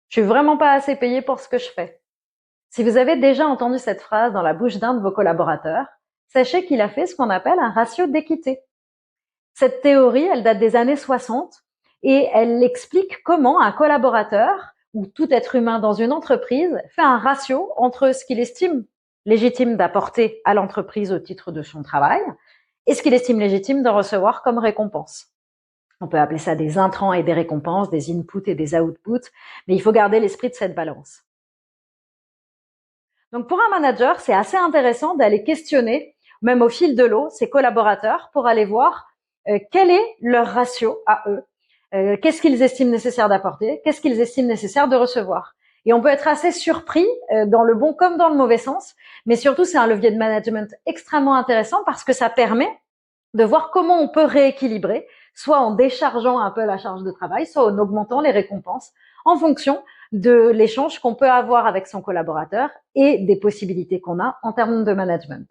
Je suis vraiment pas assez payé pour ce que je fais. Si vous avez déjà entendu cette phrase dans la bouche d'un de vos collaborateurs, sachez qu'il a fait ce qu'on appelle un ratio d'équité. Cette théorie, elle date des années 60 et elle explique comment un collaborateur ou tout être humain dans une entreprise fait un ratio entre ce qu'il estime légitime d'apporter à l'entreprise au titre de son travail et ce qu'il estime légitime de recevoir comme récompense. On peut appeler ça des intrants et des récompenses, des inputs et des outputs, mais il faut garder l'esprit de cette balance. Donc pour un manager, c'est assez intéressant d'aller questionner, même au fil de l'eau, ses collaborateurs pour aller voir quel est leur ratio à eux, qu'est-ce qu'ils estiment nécessaire d'apporter, qu'est-ce qu'ils estiment nécessaire de recevoir. Et on peut être assez surpris dans le bon comme dans le mauvais sens, mais surtout c'est un levier de management extrêmement intéressant parce que ça permet de voir comment on peut rééquilibrer, soit en déchargeant un peu la charge de travail, soit en augmentant les récompenses en fonction de l'échange qu'on peut avoir avec son collaborateur et des possibilités qu'on a en termes de management.